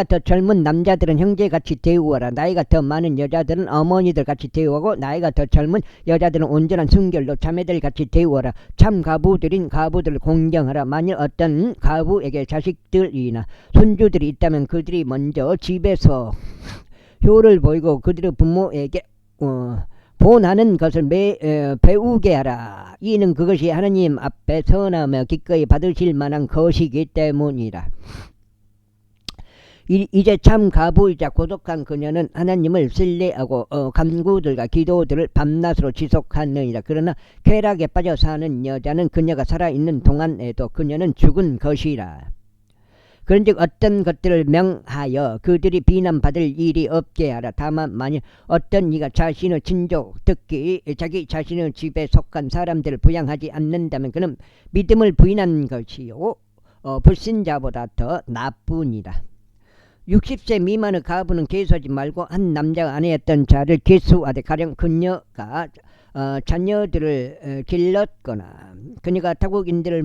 더 젊은 남자들은 형제같이 대우하라. 나이가 더 많은 여자들은 어머니들같이 대우하고 나이가 더 젊은 여자들은 온전한 순결로 자매들같이 대우하라. 참 가부들인 가부들을 공경하라. 만일 어떤 가부에게 자식들이나 손주들이 있다면 그들이 먼저 집에서 효를 보이고 그들의 부모에게 본하는 것을 배우게 하라. 이는 그것이 하나님 앞에 선하며 기꺼이 받으실 만한 것이기 때문이라. 이제 참 가부이자 고독한 그녀는 하나님을 신뢰하고 간구들과 기도들을 밤낮으로 지속하느니라. 그러나 쾌락에 빠져 사는 여자는 그녀가 살아있는 동안에도 그녀는 죽은 것이라. 그런즉 어떤 것들을 명하여 그들이 비난받을 일이 없게 하라. 다만 만일 어떤 이가 자신의 친족 특히 자기 자신의 집에 속한 사람들을 부양하지 않는다면 그는 믿음을 부인한 것이요 불신자보다 더 나쁘니라. 60세 미만의 가부는 계수하지 말고 한 남자가 아내였던 자를 계수하되 가령 그녀가 자녀들을 길렀거나 그녀가 타국인들을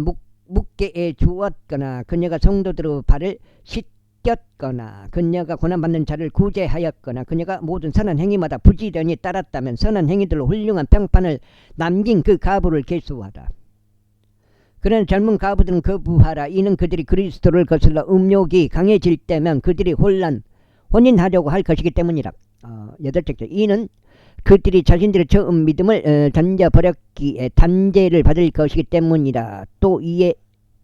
묵게 해 주었거나 그녀가 성도들의 발을 씻겼거나 그녀가 고난받는 자를 구제하였거나 그녀가 모든 선한 행위마다 부지런히 따랐다면 선한 행위들로 훌륭한 평판을 남긴 그 가부를 계수하라. 그러나 젊은 가부들은 거부하라. 이는 그들이 그리스도를 거슬러 음욕이 강해질 때면 그들이 혼인하려고 할 것이기 때문이라. 8째, 이는 그들이 자신들의 처음 믿음을 던져버렸기에 단죄를 받을 것이기 때문이라. 또 이에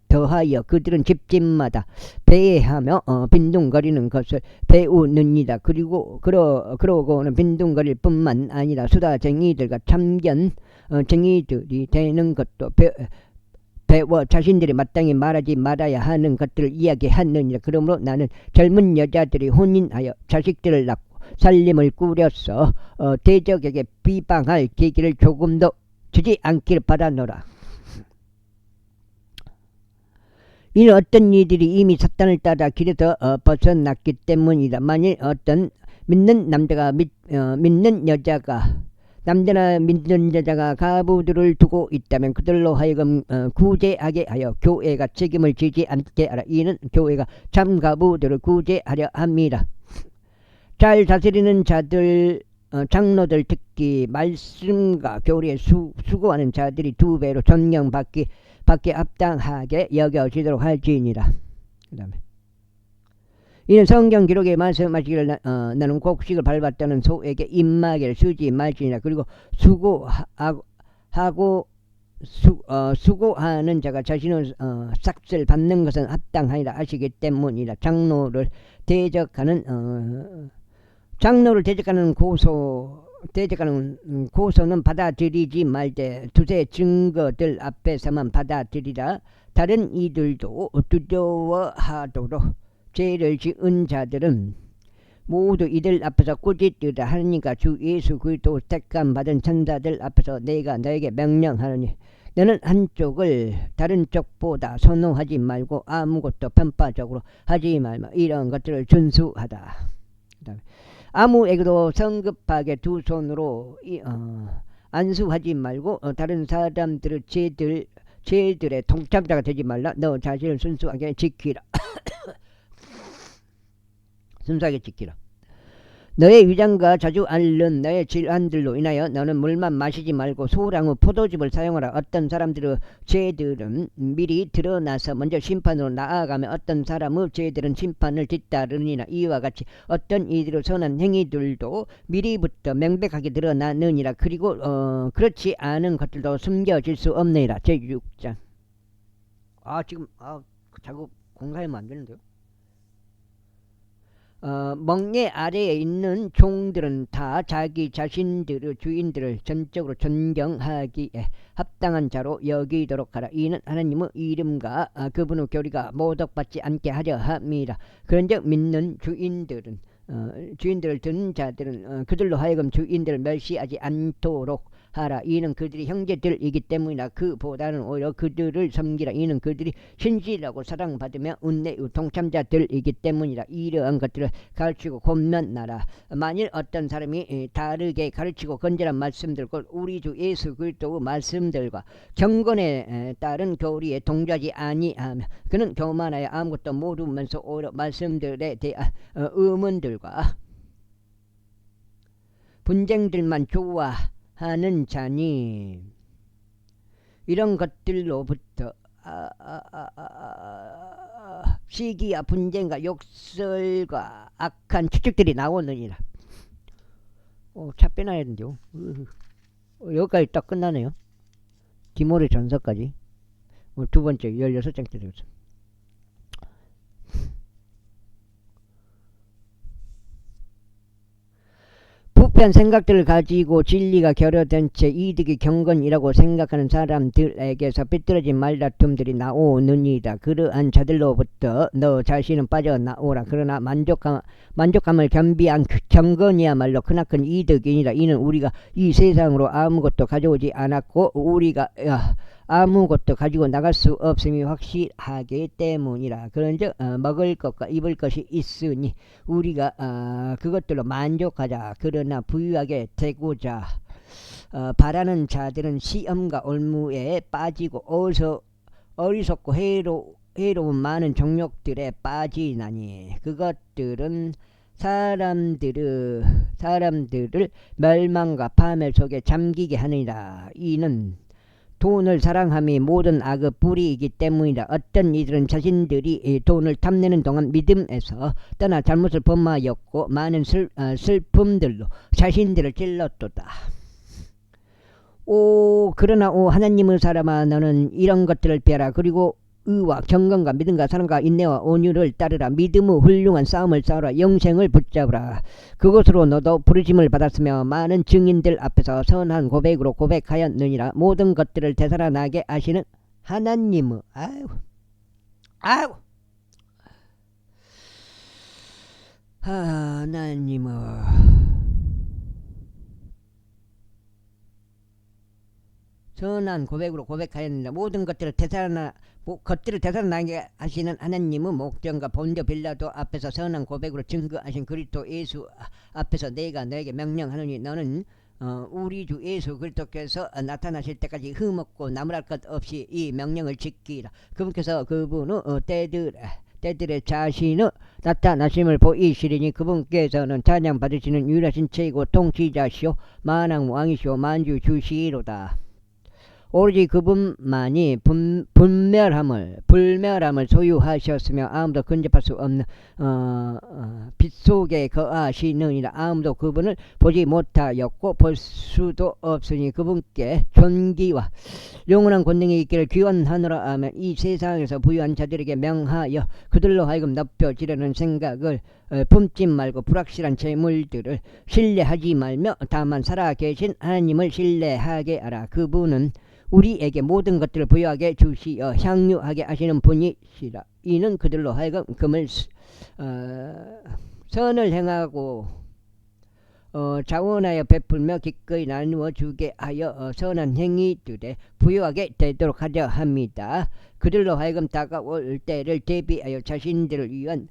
더하여 그들은 집집마다 배회하며 빈둥거리는 것을 배우느니라. 그리고 그러고는 빈둥거릴 뿐만 아니라 수다쟁이들과 참견쟁이들이 되는 것도 배워 자신들이 마땅히 말하지 말아야 하는 것들을 이야기하느니라. 그러므로 나는 젊은 여자들이 혼인하여 자식들을 낳고 살림을 꾸려서 대적에게 비방할 계기를 조금도 주지 않기를 바라노라. 이는 어떤 이들이 이미 사탄을 따라 길에서 벗어났기 때문이다. 만일 어떤 믿는 남자나 믿는 여자가 가부들을 두고 있다면 그들로 하여금 구제하게 하여 교회가 책임을 지지 않게 하라. 이는 교회가 참 가부들을 구제하려 함이라. 잘 다스리는 자들 장로들 특히 말씀과 교리에 수고하는 자들이 2배로 존경받기 합당하게 여겨지도록 할지니라. 그 다음에 이는 성경 기록에 말씀하시기를 나는 곡식을 밟았다는 소에게 입마개를 쓰지 말지니라. 그리고 수고하는 자가 자신의 삭슬 받는 것은 합당하니라 하시기 때문이라. 장로를 대적하는 고소는 받아들이지 말되 두세 증거들 앞에서만 받아들이라. 다른 이들도 두려워하도록 죄를 지은 자들은 모두 이들 앞에서 꾸짖으라 하니까 주 예수 그리스도 택감 받은 천사들 앞에서 내가 너에게 명령하노니 너는 한쪽을 다른 쪽보다 선호하지 말고 아무것도 편파적으로 하지 말며 이런 것들을 준수하다. 그다음에 아무에게도 성급하게 두 손으로 안수하지 말고 다른 사람들의 죄들의 동참자가 되지 말라. 너 자신을 순수하게 지키라. 순수하게 지키라. 너의 위장과 자주 앓는 너의 질환들로 인하여 너는 물만 마시지 말고 소량의 포도즙을 사용하라. 어떤 사람들의 죄들은 미리 드러나서 먼저 심판으로 나아가며 어떤 사람의 죄들은 심판을 뒤따르니라. 이와 같이 어떤 이들의 선한 행위들도 미리부터 명백하게 드러나느니라. 그리고 그렇지 않은 것들도 숨겨질 수 없느니라. 제6장. 지금 자꾸 공사하면 안 되는데요. 멍에 아래에 있는 종들은 다 자기 자신들의 주인들을 전적으로 존경하기에 합당한 자로 여기도록 하라. 이는 하나님의 이름과 그분의 교리가 모독받지 않게 하려 함이라. 그런즉 믿는 주인들을 든 자들은 그들로 하여금 주인들을 멸시하지 않도록 하라. 이는 그들이 형제들이기 때문이라. 그보다는 오히려 그들을 섬기라. 이는 그들이 신실하고 사랑받으며 은혜의 동참자들이기 때문이라. 이러한 것들을 가르치고 권면하라. 만일 어떤 사람이 다르게 가르치고 건전한 말씀들과 우리 주 예수 그리스도의 말씀들과 경건에 따른 교리에 동조하지 아니하며 그는 교만하여 아무것도 모르면서 오히려 말씀들에 대한 의문들과 분쟁들만 좋아하는 자니 이런 것들로부터 시기와 분쟁과 욕설과 악한 추측들이 나오느니라. 차 빼놔야 되는데요. 여기까지 딱 끝나네요. 디모데 전서까지. 두 번째 16장째 되었습니다. 부패한 생각들을 가지고 진리가 결여된 채 이득이 경건이라고 생각하는 사람들에게서 삐뚤어진 말다툼들이 나오느니라. 그러한 자들로부터 너 자신은 빠져나오라. 그러나 만족함을 겸비한 경건이야말로 크나큰 이득이니라. 이는 우리가 이 세상으로 아무것도 가져오지 않았고 우리가 아무것도 가지고 나갈 수 없음이 확실하기 때문이라. 그런즉 먹을 것과 입을 것이 있으니 우리가 그것들로 만족하자. 그러나 부유하게 되고자 바라는 자들은 시험과 올무에 빠지고 어리석고 해로운 많은 정욕들에 빠지나니 그것들은 사람들을 멸망과 파멸 속에 잠기게 하느니라. 이는 돈을 사랑함이 모든 악의 뿌리이기 때문이라. 어떤 이들은 자신들이 돈을 탐내는 동안 믿음에서 떠나 잘못을 범하였고 많은 슬픔들로 자신들을 찔렀도다. 그러나 하나님의 사람아, 너는 이런 것들을 피하라. 그리고 의와 경건과 믿음과 사랑과 인내와 온유를 따르라. 믿음의 훌륭한 싸움을 싸우라. 영생을 붙잡으라. 그것으로 너도 부르심을 받았으며 많은 증인들 앞에서 선한 고백으로 고백하였느니라. 모든 것들을 되살아나게 하시는 하나님의 선한 고백으로 고백하였느니라. 모든 것들을 되살아나게 하시는 하나님의 목전과 본디오 빌라도 앞에서 선한 고백으로 증거하신 그리스도 예수 앞에서 내가 너에게 명령하노니 너는 우리 주 예수 그리스도께서 나타나실 때까지 흠없고 나무랄 것 없이 이 명령을 지키라. 그분께서 그분의 때들의 자신의 나타나심을 보이시리니 그분께서는 찬양 받으시는 유일하신 최고 통치자시오 만왕 왕이시오 만주 주시로다. 오로지 그분만이 불멸함을 소유하셨으며 아무도 근접할 수 없는 빛 속에 거하시느니라. 아무도 그분을 보지 못하였고 볼 수도 없으니 그분께 존귀와 영원한 권능이 있기를 기원하노라 하며 이 세상에서 부유한 자들에게 명하여 그들로 하여금 높여지려는 생각을 품지 말고 불확실한 재물들을 신뢰하지 말며 다만 살아계신 하나님을 신뢰하게 하라. 그분은 우리에게 모든 것들을 부여하게 주시어 향유하게 하시는 분이시라. 이는 그들로 하여금 금을 선을 행하고 자원하여 베풀며 기꺼이 나누어 주게 하여 선한 행위들에 부여하게 되도록 하려 합니다. 그들로 하여금 다가올 때를 대비하여 자신들을 위한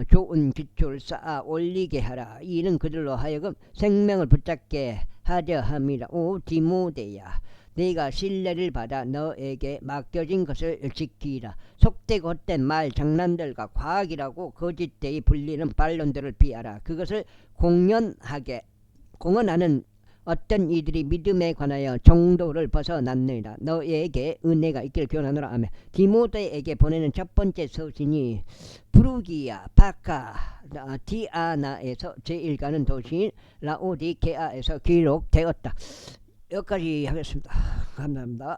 좋은 기초를 쌓아 올리게 하라. 이는 그들로 하여금 생명을 붙잡게 하려 합니다. 오 디모데야, 네가 신뢰를 받아 너에게 맡겨진 것을 지키라. 속되고 헛된 말 장난들과 과학이라고 거짓되이 불리는 반론들을 피하라. 그것을 공언하는 어떤 이들이 믿음에 관하여 정도를 벗어났느니라. 너에게 은혜가 있기를 기원하노라 하며 디모데에게 보내는 첫 번째 서신이 부르기아, 바카, 디아나에서 제1가는 도시인 라오디게아에서 기록되었다. 여기까지 하겠습니다. 감사합니다.